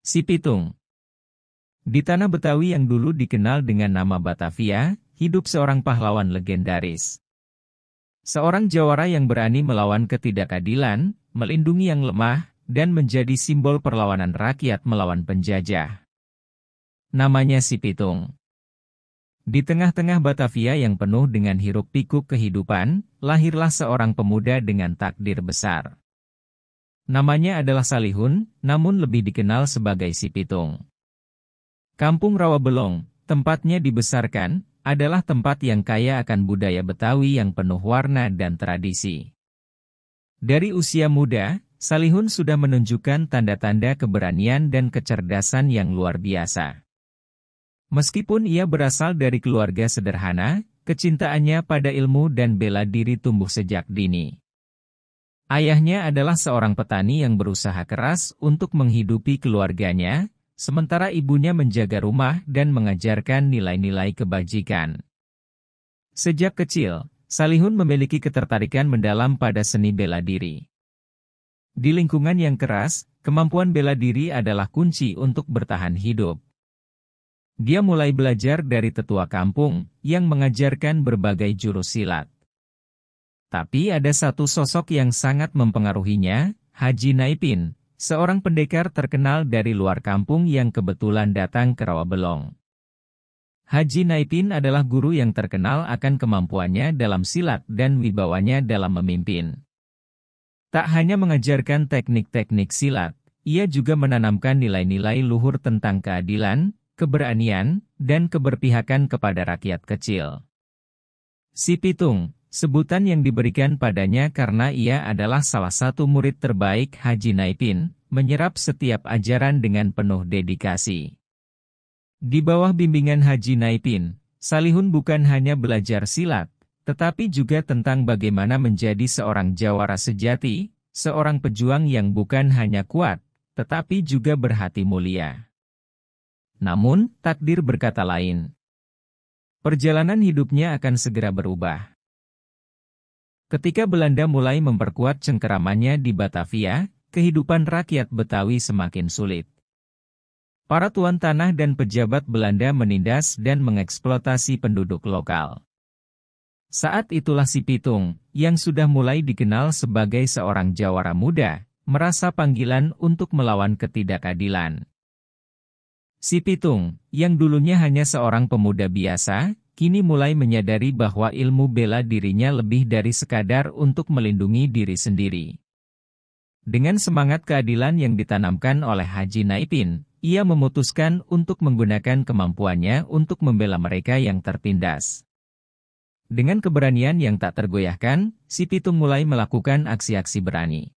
Si Pitung. Di tanah Betawi yang dulu dikenal dengan nama Batavia, hidup seorang pahlawan legendaris. Seorang jawara yang berani melawan ketidakadilan, melindungi yang lemah, dan menjadi simbol perlawanan rakyat melawan penjajah. Namanya Si Pitung. Di tengah-tengah Batavia yang penuh dengan hiruk-pikuk kehidupan, lahirlah seorang pemuda dengan takdir besar. Namanya adalah Salihun, namun lebih dikenal sebagai Si Pitung. Kampung Rawabelong, tempatnya dibesarkan, adalah tempat yang kaya akan budaya Betawi yang penuh warna dan tradisi. Dari usia muda, Salihun sudah menunjukkan tanda-tanda keberanian dan kecerdasan yang luar biasa. Meskipun ia berasal dari keluarga sederhana, kecintaannya pada ilmu dan bela diri tumbuh sejak dini. Ayahnya adalah seorang petani yang berusaha keras untuk menghidupi keluarganya, sementara ibunya menjaga rumah dan mengajarkan nilai-nilai kebajikan. Sejak kecil, Salihun memiliki ketertarikan mendalam pada seni bela diri. Di lingkungan yang keras, kemampuan bela diri adalah kunci untuk bertahan hidup. Dia mulai belajar dari tetua kampung, yang mengajarkan berbagai jurus silat. Tapi ada satu sosok yang sangat mempengaruhinya, Haji Naipin, seorang pendekar terkenal dari luar kampung yang kebetulan datang ke Rawabelong. Haji Naipin adalah guru yang terkenal akan kemampuannya dalam silat dan wibawanya dalam memimpin. Tak hanya mengajarkan teknik-teknik silat, ia juga menanamkan nilai-nilai luhur tentang keadilan, keberanian, dan keberpihakan kepada rakyat kecil. Si Pitung, sebutan yang diberikan padanya karena ia adalah salah satu murid terbaik Haji Naipin, menyerap setiap ajaran dengan penuh dedikasi. Di bawah bimbingan Haji Naipin, Salihun bukan hanya belajar silat, tetapi juga tentang bagaimana menjadi seorang jawara sejati, seorang pejuang yang bukan hanya kuat, tetapi juga berhati mulia. Namun, takdir berkata lain. Perjalanan hidupnya akan segera berubah. Ketika Belanda mulai memperkuat cengkeramannya di Batavia, kehidupan rakyat Betawi semakin sulit. Para tuan tanah dan pejabat Belanda menindas dan mengeksploitasi penduduk lokal. Saat itulah Si Pitung, yang sudah mulai dikenal sebagai seorang jawara muda, merasa panggilan untuk melawan ketidakadilan. Si Pitung, yang dulunya hanya seorang pemuda biasa, kini mulai menyadari bahwa ilmu bela dirinya lebih dari sekadar untuk melindungi diri sendiri. Dengan semangat keadilan yang ditanamkan oleh Haji Naipin, ia memutuskan untuk menggunakan kemampuannya untuk membela mereka yang tertindas. Dengan keberanian yang tak tergoyahkan, Si Pitung mulai melakukan aksi-aksi berani.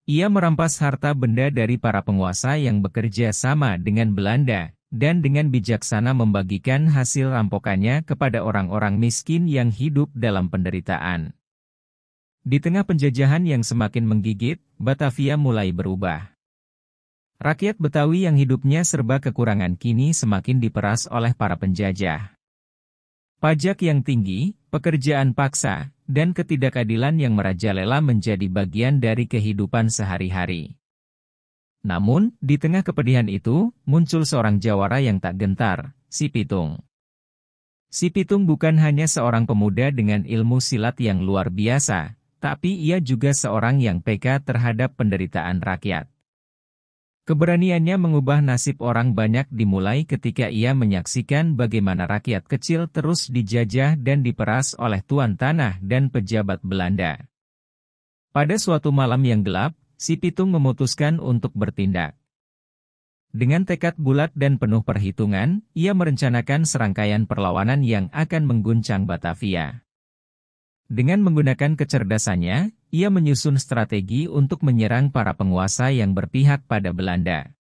Ia merampas harta benda dari para penguasa yang bekerja sama dengan Belanda, dan dengan bijaksana membagikan hasil rampokannya kepada orang-orang miskin yang hidup dalam penderitaan. Di tengah penjajahan yang semakin menggigit, Batavia mulai berubah. Rakyat Betawi yang hidupnya serba kekurangan kini semakin diperas oleh para penjajah. Pajak yang tinggi, pekerjaan paksa, dan ketidakadilan yang merajalela menjadi bagian dari kehidupan sehari-hari. Namun, di tengah kepedihan itu, muncul seorang jawara yang tak gentar, Si Pitung. Si Pitung bukan hanya seorang pemuda dengan ilmu silat yang luar biasa, tapi ia juga seorang yang peka terhadap penderitaan rakyat. Keberaniannya mengubah nasib orang banyak dimulai ketika ia menyaksikan bagaimana rakyat kecil terus dijajah dan diperas oleh tuan tanah dan pejabat Belanda. Pada suatu malam yang gelap, Si Pitung memutuskan untuk bertindak. Dengan tekad bulat dan penuh perhitungan, ia merencanakan serangkaian perlawanan yang akan mengguncang Batavia. Dengan menggunakan kecerdasannya, ia menyusun strategi untuk menyerang para penguasa yang berpihak pada Belanda.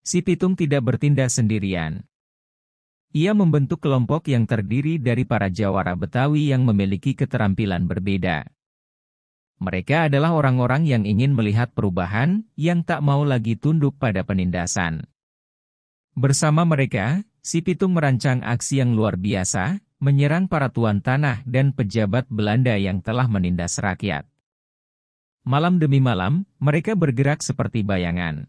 Si Pitung tidak bertindak sendirian. Ia membentuk kelompok yang terdiri dari para jawara Betawi yang memiliki keterampilan berbeda. Mereka adalah orang-orang yang ingin melihat perubahan, yang tak mau lagi tunduk pada penindasan. Bersama mereka, Si Pitung merancang aksi yang luar biasa, menyerang para tuan tanah dan pejabat Belanda yang telah menindas rakyat. Malam demi malam, mereka bergerak seperti bayangan.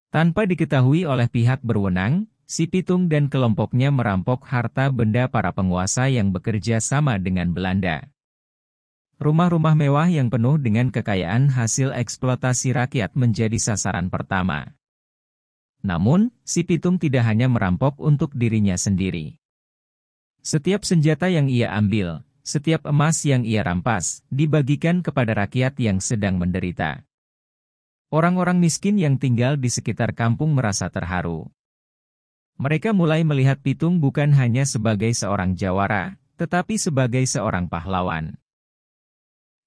Tanpa diketahui oleh pihak berwenang, si Pitung dan kelompoknya merampok harta benda para penguasa yang bekerja sama dengan Belanda. Rumah-rumah mewah yang penuh dengan kekayaan hasil eksploitasi rakyat menjadi sasaran pertama. Namun, si Pitung tidak hanya merampok untuk dirinya sendiri. Setiap senjata yang ia ambil, setiap emas yang ia rampas, dibagikan kepada rakyat yang sedang menderita. Orang-orang miskin yang tinggal di sekitar kampung merasa terharu. Mereka mulai melihat Pitung bukan hanya sebagai seorang jawara, tetapi sebagai seorang pahlawan.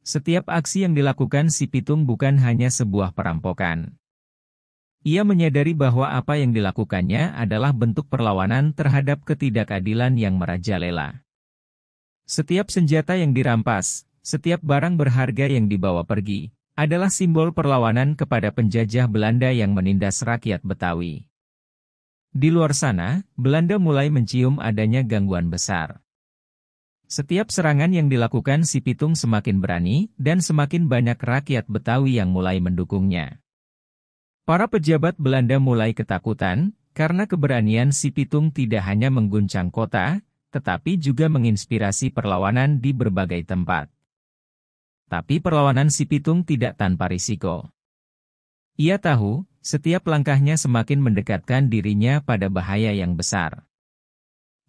Setiap aksi yang dilakukan si Pitung bukan hanya sebuah perampokan. Ia menyadari bahwa apa yang dilakukannya adalah bentuk perlawanan terhadap ketidakadilan yang merajalela. Setiap senjata yang dirampas, setiap barang berharga yang dibawa pergi, adalah simbol perlawanan kepada penjajah Belanda yang menindas rakyat Betawi. Di luar sana, Belanda mulai mencium adanya gangguan besar. Setiap serangan yang dilakukan si Pitung semakin berani, dan semakin banyak rakyat Betawi yang mulai mendukungnya. Para pejabat Belanda mulai ketakutan, karena keberanian si Pitung tidak hanya mengguncang kota, tetapi juga menginspirasi perlawanan di berbagai tempat. Tapi perlawanan si Pitung tidak tanpa risiko. Ia tahu, setiap langkahnya semakin mendekatkan dirinya pada bahaya yang besar.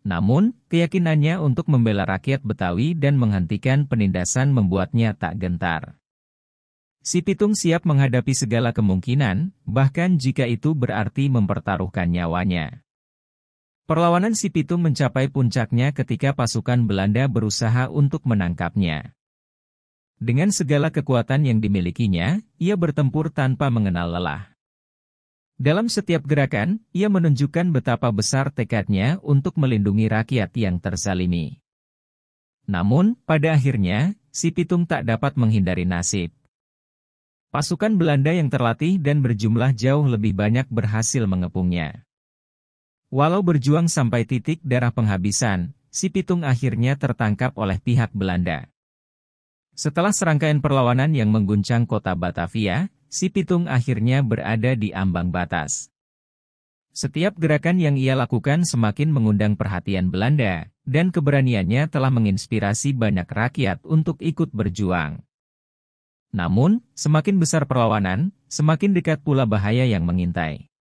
Namun, keyakinannya untuk membela rakyat Betawi dan menghentikan penindasan membuatnya tak gentar. Si Pitung siap menghadapi segala kemungkinan, bahkan jika itu berarti mempertaruhkan nyawanya. Perlawanan si Pitung mencapai puncaknya ketika pasukan Belanda berusaha untuk menangkapnya. Dengan segala kekuatan yang dimilikinya, ia bertempur tanpa mengenal lelah. Dalam setiap gerakan, ia menunjukkan betapa besar tekadnya untuk melindungi rakyat yang terzalimi. Namun, pada akhirnya, si Pitung tak dapat menghindari nasib. Pasukan Belanda yang terlatih dan berjumlah jauh lebih banyak berhasil mengepungnya. Walau berjuang sampai titik darah penghabisan, si Pitung akhirnya tertangkap oleh pihak Belanda. Setelah serangkaian perlawanan yang mengguncang kota Batavia, si Pitung akhirnya berada di ambang batas. Setiap gerakan yang ia lakukan semakin mengundang perhatian Belanda, dan keberaniannya telah menginspirasi banyak rakyat untuk ikut berjuang. Namun, semakin besar perlawanan, semakin dekat pula bahaya yang mengintai.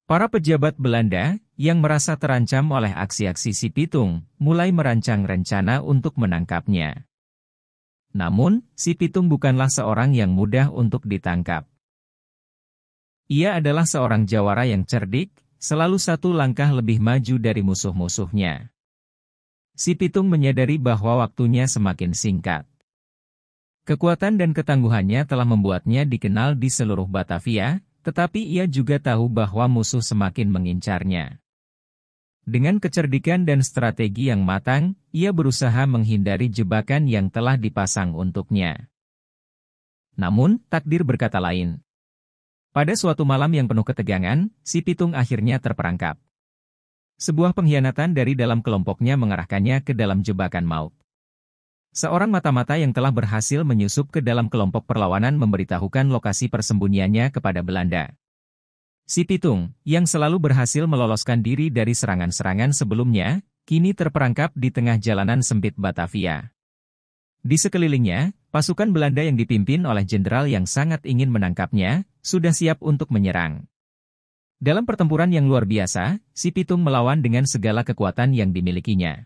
Para pejabat Belanda, yang merasa terancam oleh aksi-aksi si Pitung, mulai merancang rencana untuk menangkapnya. Namun, si Pitung bukanlah seorang yang mudah untuk ditangkap. Ia adalah seorang jawara yang cerdik, selalu satu langkah lebih maju dari musuh-musuhnya. Si Pitung menyadari bahwa waktunya semakin singkat. Kekuatan dan ketangguhannya telah membuatnya dikenal di seluruh Batavia, tetapi ia juga tahu bahwa musuh semakin mengincarnya. Dengan kecerdikan dan strategi yang matang, ia berusaha menghindari jebakan yang telah dipasang untuknya. Namun, takdir berkata lain. Pada suatu malam yang penuh ketegangan, si Pitung akhirnya terperangkap. Sebuah pengkhianatan dari dalam kelompoknya mengarahkannya ke dalam jebakan maut. Seorang mata-mata yang telah berhasil menyusup ke dalam kelompok perlawanan memberitahukan lokasi persembunyiannya kepada Belanda. Si Pitung, yang selalu berhasil meloloskan diri dari serangan-serangan sebelumnya, kini terperangkap di tengah jalanan sempit Batavia. Di sekelilingnya, pasukan Belanda yang dipimpin oleh jenderal yang sangat ingin menangkapnya, sudah siap untuk menyerang. Dalam pertempuran yang luar biasa, si Pitung melawan dengan segala kekuatan yang dimilikinya.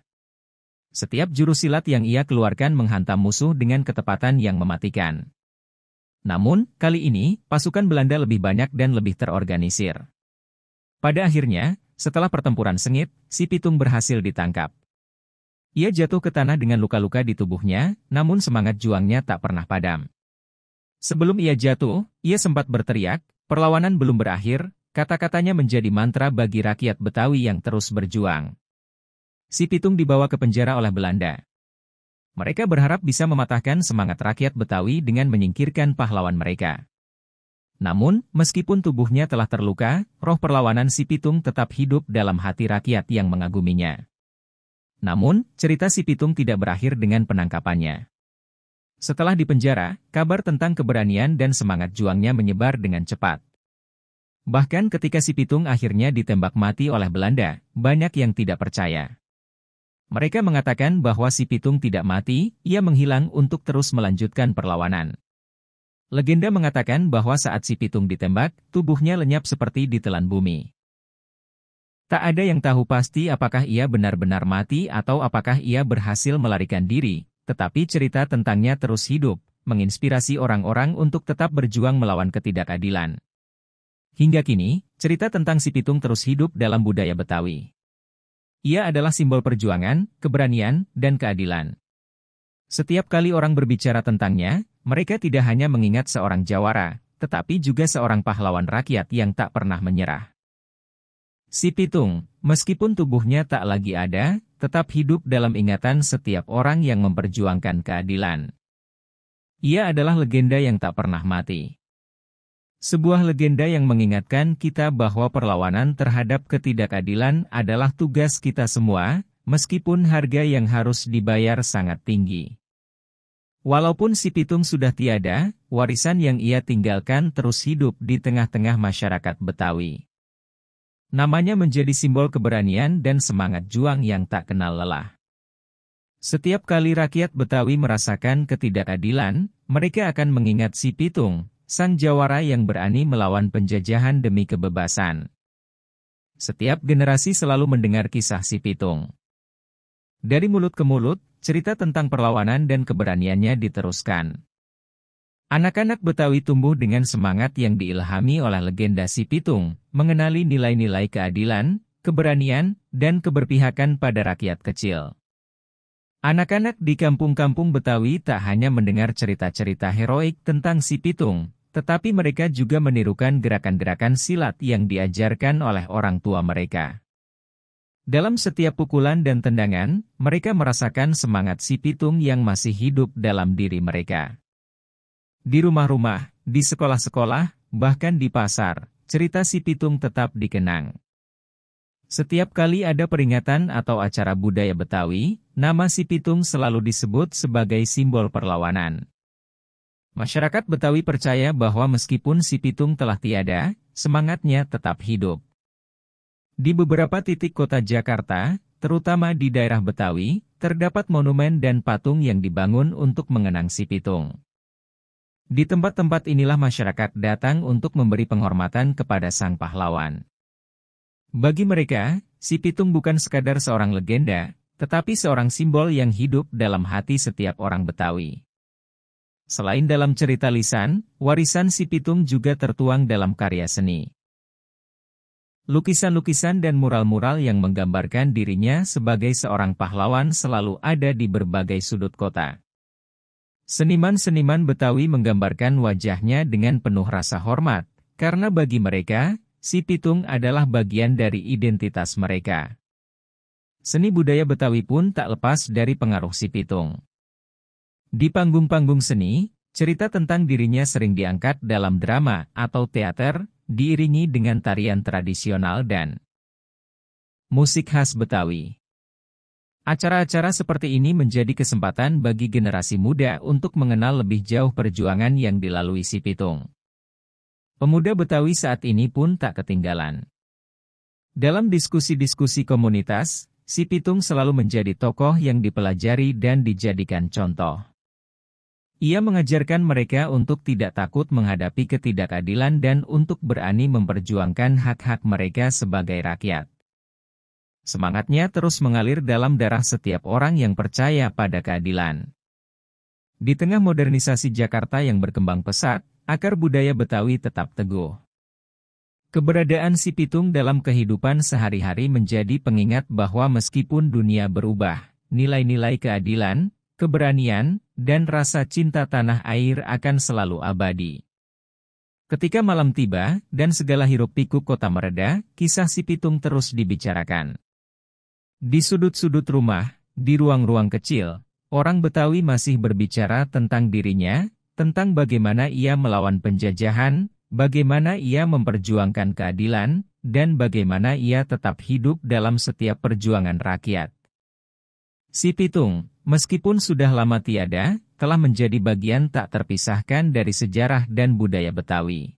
Setiap jurus silat yang ia keluarkan menghantam musuh dengan ketepatan yang mematikan. Namun, kali ini, pasukan Belanda lebih banyak dan lebih terorganisir. Pada akhirnya, setelah pertempuran sengit, si Pitung berhasil ditangkap. Ia jatuh ke tanah dengan luka-luka di tubuhnya, namun semangat juangnya tak pernah padam. Sebelum ia jatuh, ia sempat berteriak, perlawanan belum berakhir, kata-katanya menjadi mantra bagi rakyat Betawi yang terus berjuang. Si Pitung dibawa ke penjara oleh Belanda. Mereka berharap bisa mematahkan semangat rakyat Betawi dengan menyingkirkan pahlawan mereka. Namun, meskipun tubuhnya telah terluka, roh perlawanan si Pitung tetap hidup dalam hati rakyat yang mengaguminya. Namun, cerita si Pitung tidak berakhir dengan penangkapannya. Setelah dipenjara, kabar tentang keberanian dan semangat juangnya menyebar dengan cepat. Bahkan ketika si Pitung akhirnya ditembak mati oleh Belanda, banyak yang tidak percaya. Mereka mengatakan bahwa si Pitung tidak mati, ia menghilang untuk terus melanjutkan perlawanan. Legenda mengatakan bahwa saat si Pitung ditembak, tubuhnya lenyap seperti ditelan bumi. Tak ada yang tahu pasti apakah ia benar-benar mati atau apakah ia berhasil melarikan diri, tetapi cerita tentangnya terus hidup, menginspirasi orang-orang untuk tetap berjuang melawan ketidakadilan. Hingga kini, cerita tentang si Pitung terus hidup dalam budaya Betawi. Ia adalah simbol perjuangan, keberanian, dan keadilan. Setiap kali orang berbicara tentangnya, mereka tidak hanya mengingat seorang jawara, tetapi juga seorang pahlawan rakyat yang tak pernah menyerah. Si Pitung, meskipun tubuhnya tak lagi ada, tetap hidup dalam ingatan setiap orang yang memperjuangkan keadilan. Ia adalah legenda yang tak pernah mati. Sebuah legenda yang mengingatkan kita bahwa perlawanan terhadap ketidakadilan adalah tugas kita semua, meskipun harga yang harus dibayar sangat tinggi. Walaupun si Pitung sudah tiada, warisan yang ia tinggalkan terus hidup di tengah-tengah masyarakat Betawi. Namanya menjadi simbol keberanian dan semangat juang yang tak kenal lelah. Setiap kali rakyat Betawi merasakan ketidakadilan, mereka akan mengingat si Pitung, sang jawara yang berani melawan penjajahan demi kebebasan. Setiap generasi selalu mendengar kisah si Pitung. Dari mulut ke mulut, cerita tentang perlawanan dan keberaniannya diteruskan. Anak-anak Betawi tumbuh dengan semangat yang diilhami oleh legenda si Pitung, mengenali nilai-nilai keadilan, keberanian, dan keberpihakan pada rakyat kecil. Anak-anak di kampung-kampung Betawi tak hanya mendengar cerita-cerita heroik tentang si Pitung, tetapi mereka juga menirukan gerakan-gerakan silat yang diajarkan oleh orang tua mereka. Dalam setiap pukulan dan tendangan, mereka merasakan semangat si Pitung yang masih hidup dalam diri mereka. Di rumah-rumah, di sekolah-sekolah, bahkan di pasar, cerita si Pitung tetap dikenang. Setiap kali ada peringatan atau acara budaya Betawi, nama si Pitung selalu disebut sebagai simbol perlawanan. Masyarakat Betawi percaya bahwa meskipun si Pitung telah tiada, semangatnya tetap hidup. Di beberapa titik kota Jakarta, terutama di daerah Betawi, terdapat monumen dan patung yang dibangun untuk mengenang si Pitung. Di tempat-tempat inilah masyarakat datang untuk memberi penghormatan kepada sang pahlawan. Bagi mereka, si Pitung bukan sekadar seorang legenda, tetapi seorang simbol yang hidup dalam hati setiap orang Betawi. Selain dalam cerita lisan, warisan si Pitung juga tertuang dalam karya seni. Lukisan-lukisan dan mural-mural yang menggambarkan dirinya sebagai seorang pahlawan selalu ada di berbagai sudut kota. Seniman-seniman Betawi menggambarkan wajahnya dengan penuh rasa hormat, karena bagi mereka, si Pitung adalah bagian dari identitas mereka. Seni budaya Betawi pun tak lepas dari pengaruh si Pitung. Di panggung-panggung seni, cerita tentang dirinya sering diangkat dalam drama atau teater, diiringi dengan tarian tradisional dan musik khas Betawi. Acara-acara seperti ini menjadi kesempatan bagi generasi muda untuk mengenal lebih jauh perjuangan yang dilalui si Pitung. Pemuda Betawi saat ini pun tak ketinggalan. Dalam diskusi-diskusi komunitas, si Pitung selalu menjadi tokoh yang dipelajari dan dijadikan contoh. Ia mengajarkan mereka untuk tidak takut menghadapi ketidakadilan dan untuk berani memperjuangkan hak-hak mereka sebagai rakyat. Semangatnya terus mengalir dalam darah setiap orang yang percaya pada keadilan. Di tengah modernisasi Jakarta yang berkembang pesat, akar budaya Betawi tetap teguh. Keberadaan si Pitung dalam kehidupan sehari-hari menjadi pengingat bahwa meskipun dunia berubah, nilai-nilai keadilan, keberanian, dan rasa cinta tanah air akan selalu abadi. Ketika malam tiba, dan segala hiruk-pikuk kota mereda, kisah si Pitung terus dibicarakan. Di sudut-sudut rumah, di ruang-ruang kecil, orang Betawi masih berbicara tentang dirinya, tentang bagaimana ia melawan penjajahan, bagaimana ia memperjuangkan keadilan, dan bagaimana ia tetap hidup dalam setiap perjuangan rakyat. Si Pitung, meskipun sudah lama tiada, telah menjadi bagian tak terpisahkan dari sejarah dan budaya Betawi.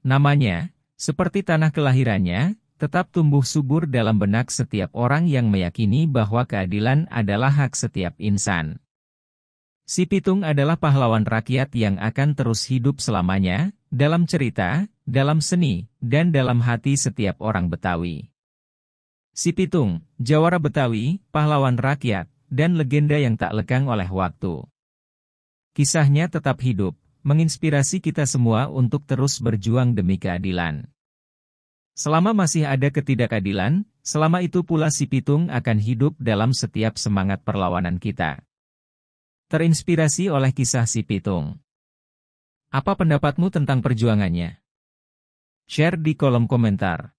Namanya, Seperti tanah kelahirannya, tetap tumbuh subur dalam benak setiap orang yang meyakini bahwa keadilan adalah hak setiap insan. Si Pitung adalah pahlawan rakyat yang akan terus hidup selamanya, dalam cerita, dalam seni, dan dalam hati setiap orang Betawi. Si Pitung, Jawara Betawi, pahlawan rakyat, dan legenda yang tak lekang oleh waktu. Kisahnya tetap hidup, menginspirasi kita semua untuk terus berjuang demi keadilan. Selama masih ada ketidakadilan, selama itu pula Si Pitung akan hidup dalam setiap semangat perlawanan kita. Terinspirasi oleh kisah Si Pitung. Apa pendapatmu tentang perjuangannya? Share di kolom komentar.